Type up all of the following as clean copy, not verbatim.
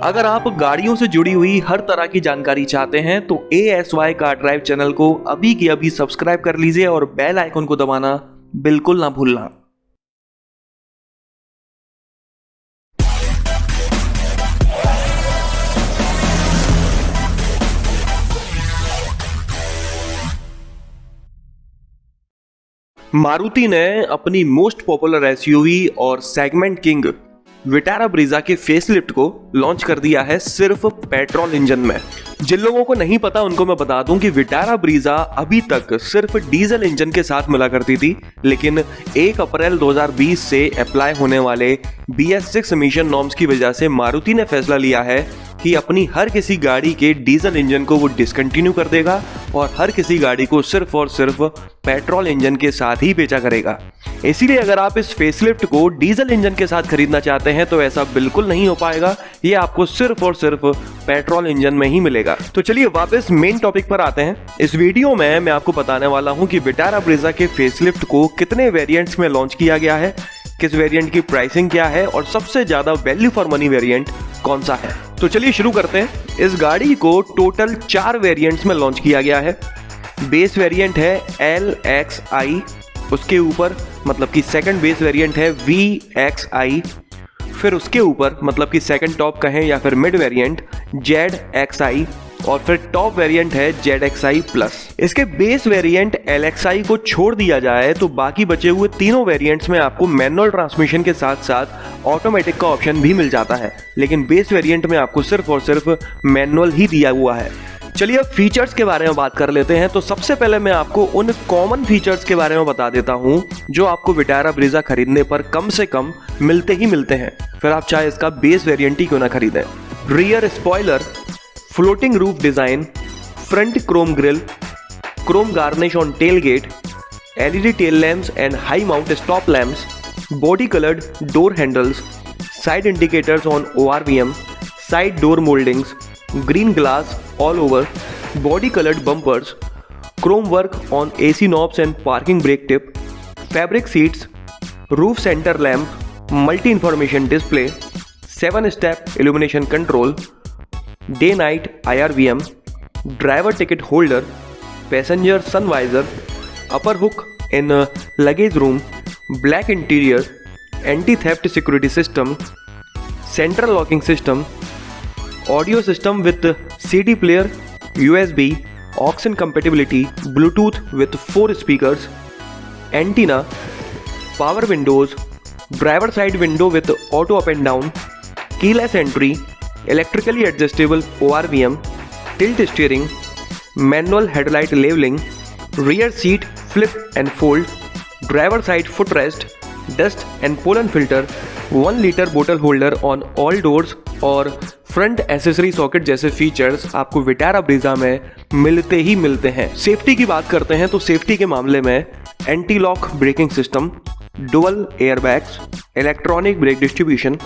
अगर आप गाड़ियों से जुड़ी हुई हर तरह की जानकारी चाहते हैं तो ASY कार ड्राइव चैनल को अभी की अभी सब्सक्राइब कर लीजिए और बेल आइकन को दबाना बिल्कुल ना भूलना। मारुति ने अपनी मोस्ट पॉपुलर SUV और सेगमेंट किंग विटारा ब्रीजा के फेसलिफ्ट को लॉन्च कर दिया है सिर्फ पेट्रोल इंजन में। जिन लोगों को नहीं पता उनको मैं बता दूं कि विटारा ब्रीजा अभी तक सिर्फ डीजल इंजन के साथ मिला करती थी, लेकिन 1 अप्रैल 2020 से अप्लाई होने वाले BS6 एमिशन नॉर्म्स की वजह से मारुति ने फैसला लिया है कि अपनी हर किसी गाड़ी के डीजल इंजन को वो डिसकंटिन्यू कर देगा और हर किसी गाड़ी को सिर्फ और सिर्फ पेट्रोल इंजन के साथ ही बेचा करेगा। इसीलिए अगर आप इस फेसलिफ्ट को डीजल इंजन के साथ खरीदना चाहते हैं तो ऐसा बिल्कुल नहीं हो पाएगा, ये आपको सिर्फ और सिर्फ पेट्रोल इंजन में ही मिलेगा। तो चलिए वापस मेन टॉपिक पर आते हैं। इस वीडियो में मैं आपको बताने वाला हूं कि विटारा ब्रीजा के फेसलिफ्ट को कितने वेरिएंट्स में लॉन्च किया गया है, किस वेरिएंट की प्राइसिंग क्या है और सबसे ज्यादा वैल्यू फॉर मनी वेरिएंट कौन सा है। तो चलिए शुरू करते हैं। इस गाड़ी को टोटल 4 वेरिएंट्स में लॉन्च किया गया है। बेस वेरिएंट है LXI, उसके ऊपर मतलब कि सेकंड बेस वेरिएंट है VXI, फिर उसके ऊपर मतलब कि सेकंड टॉप कहें या फिर मिड वेरिएंट ZXI और फिर टॉप वेरिएंट है ZXI प्लस। इसके बेस वेरिएंट LXI को छोड़ दिया जाए तो बाकी बचे हुए तीनों वेरिएंट्स में आपको मैनुअल ट्रांसमिशन के साथ साथ ऑटोमेटिक का ऑप्शन भी मिल जाता है, लेकिन बेस वेरिएंट में आपको सिर्फ और सिर्फ मैनुअल ही दिया हुआ है। चलिए अब फीचर्स के बारे में बात कर लेते हैं। तो सबसे पहले मैं आपको उन कॉमन फीचर्स के बारे में बता देता हूं जो आपको विटारा ब्रीजा खरीदने पर कम से कम मिलते ही मिलते हैं, फिर आप चाहे इसका बेस वेरिएंट ही क्यों ना खरीदें। Rear spoiler, floating roof design, front chrome grille, chrome garnish on tail gate, LED tail lamps and high mount stop lamps, body coloured door handles, side indicators on ORVM, side door mouldings, green glass all over, body colored bumpers, chrome work on AC knobs and parking brake tip, fabric seats, roof center lamp, multi information display, 7-step illumination control, day night IRVM, driver ticket holder, passenger sun visor, upper hook in luggage room, black interior, anti theft security system, central locking system, audio system with CD player, USB, aux compatibility, Bluetooth with 4 speakers, antenna, power windows, driver side window with auto up and down, keyless entry, electrically adjustable ORVM, tilt steering, manual headlight leveling, rear seat flip and fold, driver side footrest, dust and pollen filter, 1 liter bottle holder on all doors और front accessory socket जैसे features आपको Vitara Brezza में मिलते ही मिलते हैं। Safety की बात करते हैं तो सेफ्टी के मामले में anti lock braking system, dual airbags, electronic brake distribution,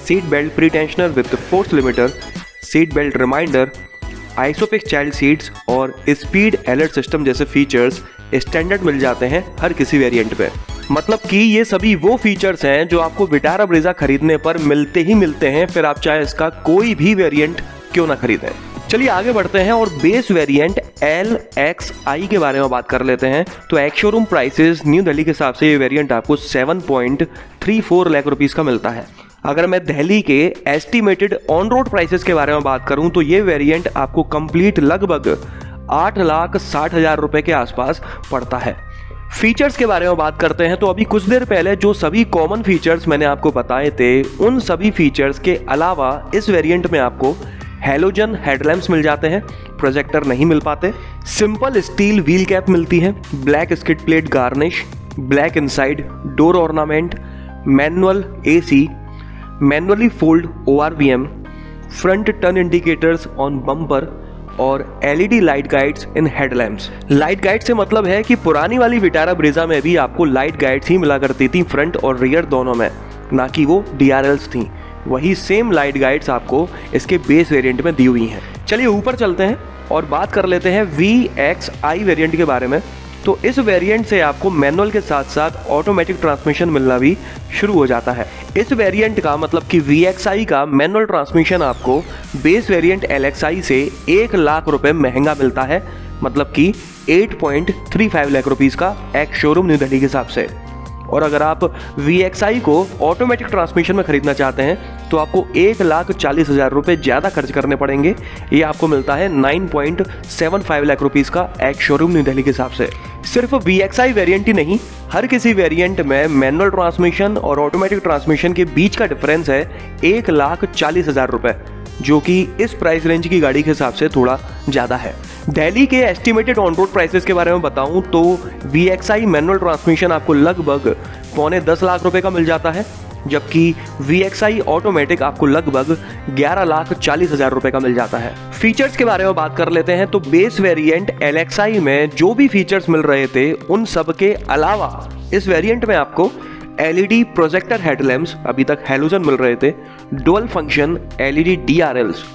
seat belt pre tensioner with force limiter, seat belt reminder, isofix child seats और स्पीड अलर्ट सिस्टम जैसे फीचर्स स्टैंडर्ड मिल जाते हैं हर किसी वेरिएंट पे। मतलब कि ये सभी वो फीचर्स हैं जो आपको विटारा ब्रीजा खरीदने पर मिलते ही मिलते हैं, फिर आप चाहे इसका कोई भी वेरिएंट क्यों ना खरीदें। चलिए आगे बढ़ते हैं और बेस वेरिएंट LXI के बारे में बात कर लेते हैं। तो ex showroom prices new Delhi के हिसाब से ये वेरिएंट आपको 7.34 लाख रुपीस का मिलता है। अगर मैं दिल्ली के एस्टिमेटेड ऑन रोड प्राइसेस के बारे में बात करूं तो ये वेरिएंट आपको कंप्लीट लगभग 8,60,000 रुपए के आसपास पड़ता है। फीचर्स के बारे में बात करते हैं तो अभी कुछ देर पहले जो सभी कॉमन फीचर्स मैंने आपको बताए थे, उन सभी फीचर्स के अलावा इस वेरिएंट में आपको हैलोजन हेडलैम्प्स मिल जाते हैं, प्रोजेक्टर नहीं मिल पाते, सिंपल स्टील व्हील कैप मिलती है, black skid plate garnish, black inside door ornament, manual AC, manually fold ORVM, front turn indicators on bumper और LED लाइट गाइड्स इन हेडलैम्प्स। लाइट गाइड से मतलब है कि पुरानी वाली विटारा ब्रीजा में भी आपको लाइट गाइड्स ही मिला करती थी फ्रंट और रियर दोनों में, ना कि वो DRLs थी। वही सेम लाइट गाइड्स आपको इसके बेस वेरिएंट में दी हुई हैं। चलिए ऊपर चलते हैं और बात कर लेते हैं VXI वेरिएंट के बारे में। तो इस वेरिएंट से आपको मैनुअल के साथ साथ ऑटोमेटिक ट्रांसमिशन मिलना भी शुरू हो जाता है। इस वेरिएंट का मतलब कि VXI का मैनुअल ट्रांसमिशन आपको बेस वेरिएंट LXI से 1 लाख रुपए महंगा मिलता है, मतलब कि 8.35 लाख रुपीस का एक्स शोरूम न्यू दिल्ली के हिसाब से। और अगर आप VXI को ऑटोमेटिक ट्रांसमिशन में खरीदना चाहते हैं तो आपको 1,40,000 रुपये ज़्यादा खर्च करने पड़ेंगे। ये आपको मिलता है 9.75 लाख रुपीस का एक्स शोरूम न्यू दिल्ली के हिसाब से। सिर्फ VXI वेरिएंट ही नहीं, हर किसी वेरिएंट में मैनुअल ट्रांसमिशन और ऑटोमेटिक ट्रांसमिशन के बीच का डिफरेंस है 1,40,000 रुपये, जो कि इस प्राइस रेंज की गाड़ी के हिसाब से थोड़ा ज़्यादा है। दिल्ली के एस्टिमेटेड ऑन रोड प्राइसेस के बारे में बताऊं तो VXI मैनुअल ट्रांसमिशन आपको लगभग 9.25 लाख रुपए का मिल जाता है, जबकि VXI ऑटोमेटिक आपको लगभग 11,40,000 रुपए का मिल जाता है। फीचर्स के बारे में बात कर लेते हैं तो बेस वेरिएंट LXI में जो भी फीचर्स मिल रहे थे उन सब के अलावा इस वेरिएंट में आपको LED प्रोजेक्टर हेडलैम्प्स, अभी तक हैलोजन मिल रहे थे, dual function LED DRLs।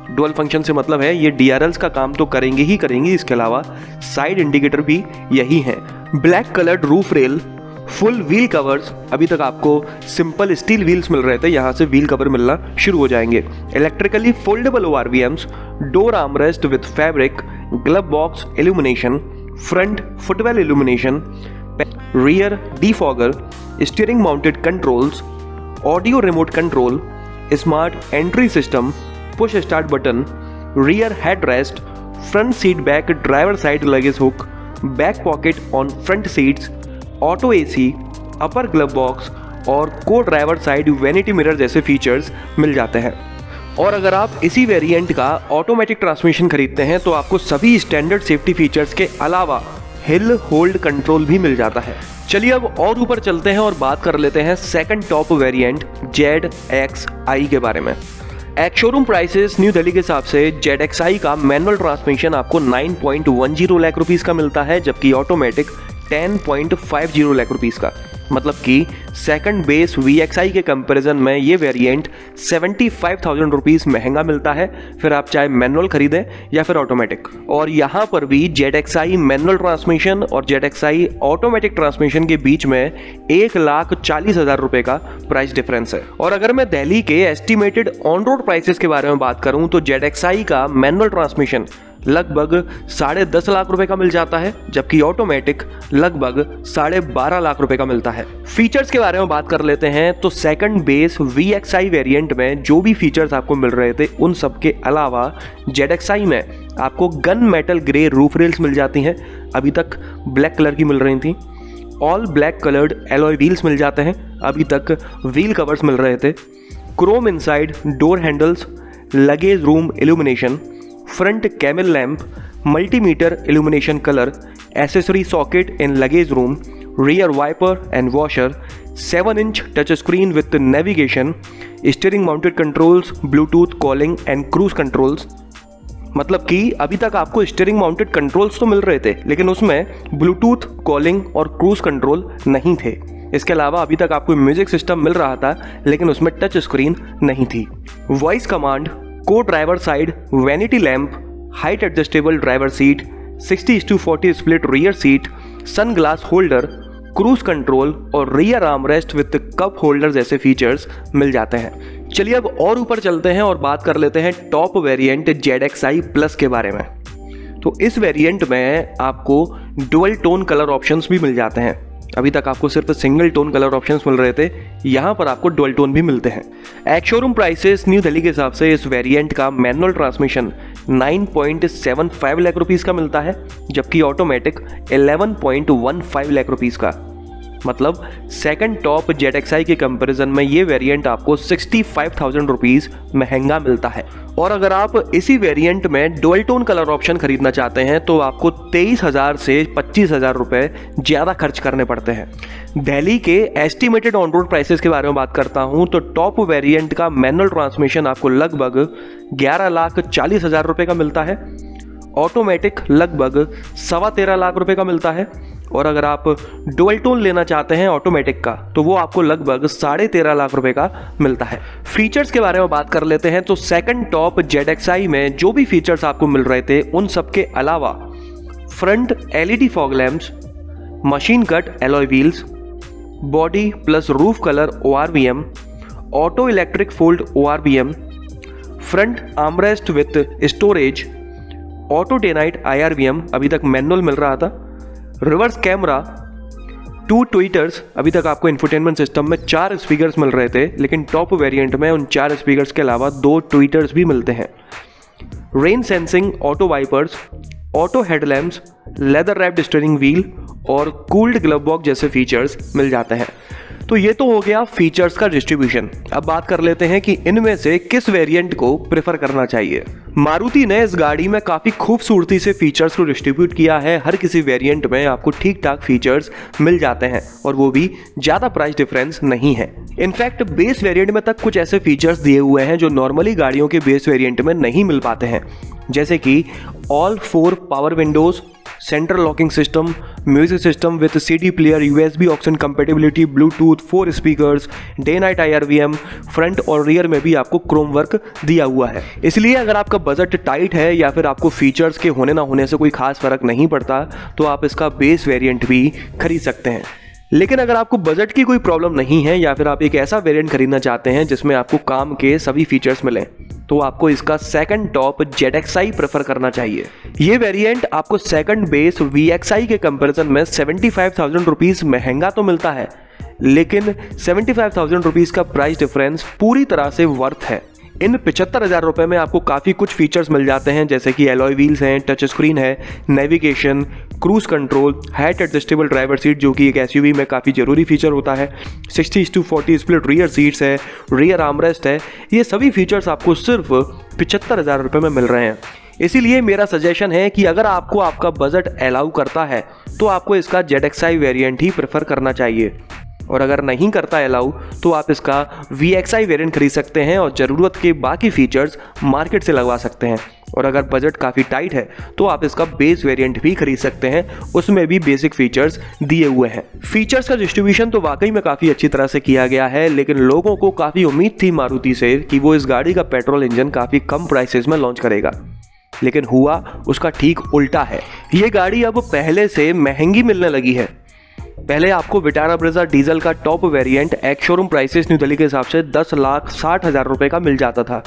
Dual function से मतलब है ये DRLs का काम तो करेंगे ही करेंगे, इसके अलावा साइड इंडिकेटर भी यही हैं। Black coloured roof rail, full wheel covers, अभी तक आपको सिंपल स्टील व्हील्स मिल रहे थे, यहाँ से व्हील कवर मिलना शुरू हो जाएंगे। Electrically foldable ORVMs, door armrest with fabric, glove box illumination, front footwell illumination, rear defogger, steering mounted controls, audio remote control, smart entry system, push start button, rear headrest, front seat back driver side luggage hook, back pocket on front seats, auto AC, upper glove box और को driver side vanity mirror जैसे features मिल जाते हैं। और अगर आप इसी वेरिएंट का ऑटोमेटिक ट्रांसमिशन खरीदते हैं तो आपको सभी स्टैंडर्ड सेफ्टी फीचर्स के अलावा हिल होल्ड कंट्रोल भी मिल जाता है। चलिए अब और ऊपर चलते हैं और बात कर लेते हैं सेकंड टॉप वेरिएंट ZXI के बारे में। Ex showroom prices new Delhi के हिसाब से ZXI का मैनुअल ट्रांसमिशन आपको 9.10 लाख रुपीस का मिलता है, जबकि ऑटोमेटिक 10.50 लाख रुपीस का, मतलब कि सेकंड बेस VXI के कंपैरिजन में ये वेरिएंट 75,000 रुपीस महंगा मिलता है, फिर आप चाहे मैनुअल खरीदें या फिर ऑटोमेटिक। और यहाँ पर भी ZXI मैनुअल ट्रांसमिशन और ZXI ऑटोमेटिक ट्रांसमिशन के बीच में 1,40,000 रुपये का प्राइस डिफरेंस है। और अगर मैं दिल्ली के एस्टिमेटेड ऑन रोड प्राइसेस के बारे में बात करूँ तो ZXI का मैनुअल ट्रांसमिशन लगभग 10.5 लाख रुपए का मिल जाता है, जबकि ऑटोमेटिक लगभग 12.5 लाख रुपए का मिलता है। फीचर्स के बारे में बात कर लेते हैं तो सेकंड बेस VXI वेरिएंट में जो भी फीचर्स आपको मिल रहे थे उन सब के अलावा ZXI में आपको gun metal grey roof rails मिल जाती हैं, अभी तक ब्लैक कलर की मिल रही थी। All black coloured alloy wheels मिल जाते हैं, अभी तक व्हील कवर्स मिल रहे थे। Chrome inside door handles, luggage room illumination, front camel lamp, multimeter illumination colour, accessory socket in luggage room, rear wiper and washer, 7 inch touch screen with navigation, steering mounted controls, Bluetooth calling and cruise controls. मतलब कि अभी तक आपको steering mounted controls तो मिल रहे थे, लेकिन उसमें ब्लूटूथ कॉलिंग और क्रूज कंट्रोल नहीं थे। इसके अलावा अभी तक आपको म्यूजिक सिस्टम मिल रहा था, लेकिन उसमें टच स्क्रीन नहीं थी। Voice command, co driver side vanity lamp, height adjustable driver seat, 60:40 split rear seat, sun glass holder, cruise control और rear armrest with cup holder जैसे फीचर्स मिल जाते हैं। चलिए अब और ऊपर चलते हैं और बात कर लेते हैं टॉप वेरिएंट ZXI प्लस के बारे में। तो इस वेरिएंट में आपको डुअल टोन कलर ऑप्शंस भी मिल जाते हैं, अभी तक आपको सिर्फ सिंगल टोन कलर ऑप्शंस मिल रहे थे, यहाँ पर आपको डुअल टोन भी मिलते हैं। Ex showroom prices new Delhi के हिसाब से इस वेरिएंट का मैनुअल ट्रांसमिशन 9.75 लाख रुपीस का मिलता है, जबकि ऑटोमेटिक 11.15 लाख रुपीस का, मतलब सेकंड टॉप ZXI के कंपैरिजन में ये वेरिएंट आपको 65,000 रुपीस महंगा मिलता है। और अगर आप इसी वेरिएंट में डुअल टोन कलर ऑप्शन खरीदना चाहते हैं तो आपको 23,000 से 25,000 रुपए ज़्यादा खर्च करने पड़ते हैं। दिल्ली के एस्टिमेटेड ऑन रोड प्राइसेस के बारे में बात करता हूं तो टॉप वेरिएंट का मैनुअल ट्रांसमिशन आपको लगभग 11,40,000 रुपये का मिलता है, ऑटोमेटिक लगभग 13.25 लाख रुपए का मिलता है। और अगर आप डुअल टोन लेना चाहते हैं ऑटोमेटिक का तो वो आपको लगभग 13.5 लाख रुपए का मिलता है। फीचर्स के बारे में बात कर लेते हैं तो सेकंड टॉप ZXI में जो भी फीचर्स आपको मिल रहे थे उन सब के अलावा front LED fog lamps, machine cut alloy wheels, body plus roof colour ORVM, auto electric fold ORVM, front armrest with storage, auto day night IRVM, अभी तक मैनुअल मिल रहा था, रिवर्स कैमरा, 2 ट्वीटर्स, अभी तक आपको इंफोटेनमेंट सिस्टम में 4 स्पीकर्स मिल रहे थे, लेकिन टॉप वेरिएंट में उन 4 स्पीकर्स के अलावा 2 ट्वीटर्स भी मिलते हैं, rain sensing auto wipers, auto headlamps, leather wrapped steering wheel और कूल्ड ग्लव बॉक्स जैसे फीचर्स मिल जाते हैं। तो ये तो हो गया फीचर्स का डिस्ट्रीब्यूशन। अब बात कर लेते हैं कि इनमें से किस वेरिएंट को प्रेफर करना चाहिए। मारुति ने इस गाड़ी में काफी खूबसूरती से फीचर्स को डिस्ट्रीब्यूट किया है। हर किसी वेरिएंट में आपको ठीक ठाक फीचर्स मिल जाते हैं और वो भी ज्यादा प्राइस डिफरेंस नहीं है। इनफैक्ट बेस वेरिएंट में तक कुछ ऐसे फीचर्स दिए हुए हैं जो नॉर्मली गाड़ियों के बेस वेरिएंट में नहीं मिल पाते हैं, जैसे कि all 4 power windows, central locking system, music system with CD player, USB aux compatibility, bluetooth, 4 speakers, day night IRVM, front और रियर में भी आपको क्रोम वर्क दिया हुआ है। इसलिए अगर आपका बजट टाइट है या फिर आपको फीचर्स के होने ना होने से कोई खास फर्क नहीं पड़ता तो आप इसका बेस वेरिएंट भी खरीद सकते हैं। लेकिन अगर आपको बजट की कोई प्रॉब्लम नहीं है या फिर आप एक ऐसा वेरिएंट खरीदना चाहते हैं जिसमें आपको काम के सभी फीचर्स मिलें, तो आपको इसका सेकंड टॉप ZXi प्रेफर करना चाहिए। ये वेरिएंट आपको सेकंड बेस VXi के कंपैरिजन में 75,000 रुपीज महंगा तो मिलता है, लेकिन 75,000 रुपीज का प्राइस डिफरेंस पूरी तरह से वर्थ है। इन 75,000 रुपए में आपको काफ़ी कुछ फीचर्स मिल जाते हैं, जैसे कि एलॉय व्हील्स हैं, टच स्क्रीन है, navigation, cruise control, height adjustable driver seat जो कि एक SUV में काफ़ी ज़रूरी फीचर होता है, 60:40 स्प्लिट रियर सीट्स है, रियर आर्मरेस्ट है। ये सभी फीचर्स आपको सिर्फ 75,000 रुपये में मिल रहे हैं। इसीलिए मेरा सजेशन है कि अगर आपको आपका बजट अलाउ करता है तो आपको इसका ZXi वेरिएंट ही प्रेफर करना चाहिए, और अगर नहीं करता अलाउ तो आप इसका VXi वेरिएंट खरीद सकते हैं और ज़रूरत के बाकी फीचर्स मार्केट से लगवा सकते हैं। और अगर बजट काफ़ी टाइट है तो आप इसका बेस वेरिएंट भी खरीद सकते हैं, उसमें भी बेसिक फीचर्स दिए हुए हैं। फीचर्स का डिस्ट्रीब्यूशन तो वाकई में काफ़ी अच्छी तरह से किया गया है, लेकिन लोगों को काफ़ी उम्मीद थी मारुति से कि वो इस गाड़ी का पेट्रोल इंजन काफ़ी कम प्राइसेस में लॉन्च करेगा, लेकिन हुआ उसका ठीक उल्टा है। ये गाड़ी अब पहले से महंगी मिलने लगी है। पहले आपको विटारा ब्रेजा डीजल का top variant ex showroom prices new Delhi के हिसाब से 10,60,000 रुपए का मिल जाता था,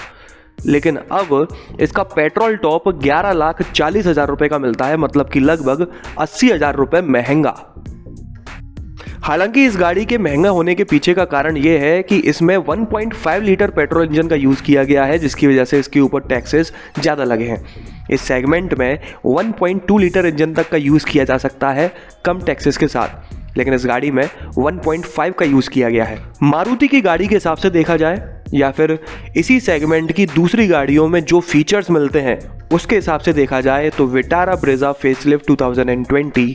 लेकिन अब इसका पेट्रोल टॉप 11,40,000 रुपए का मिलता है, मतलब कि लगभग 80,000 रुपए महंगा। हालांकि इस गाड़ी के महंगा होने के पीछे का कारण यह है कि इसमें 1.5 लीटर पेट्रोल इंजन का यूज किया गया है, जिसकी वजह से इसके ऊपर टैक्सेस ज़्यादा लगे हैं। इस सेगमेंट में 1.2 लीटर इंजन तक का यूज किया जा सकता है कम टैक्सेस के साथ, लेकिन इस गाड़ी में 1.5 का यूज किया गया है। मारुति की गाड़ी के हिसाब से देखा जाए या फिर इसी सेगमेंट की दूसरी गाड़ियों में जो फीचर्स मिलते हैं उसके हिसाब से देखा जाए तो Vitara Brezza facelift 2020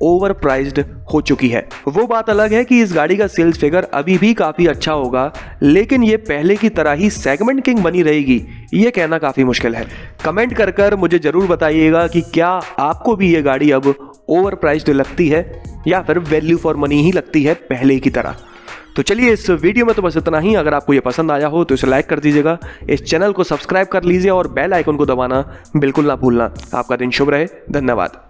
over priced हो चुकी है। वो बात अलग है कि इस गाड़ी का सेल्स फिगर अभी भी काफी अच्छा होगा, लेकिन ये पहले की तरह ही सेगमेंट किंग बनी रहेगी ये कहना काफी मुश्किल है। कमेंट कर मुझे जरूर बताइएगा कि क्या आपको भी ये गाड़ी अब ओवर प्राइस्ड लगती है या फिर वैल्यू फॉर मनी ही लगती है पहले की तरह। तो चलिए इस वीडियो में तो बस इतना ही। अगर आपको ये पसंद आया हो तो इसे लाइक कर दीजिएगा, इस चैनल को सब्सक्राइब कर लीजिए और बेल आइकन को दबाना बिल्कुल ना भूलना। आपका दिन शुभ रहे। धन्यवाद।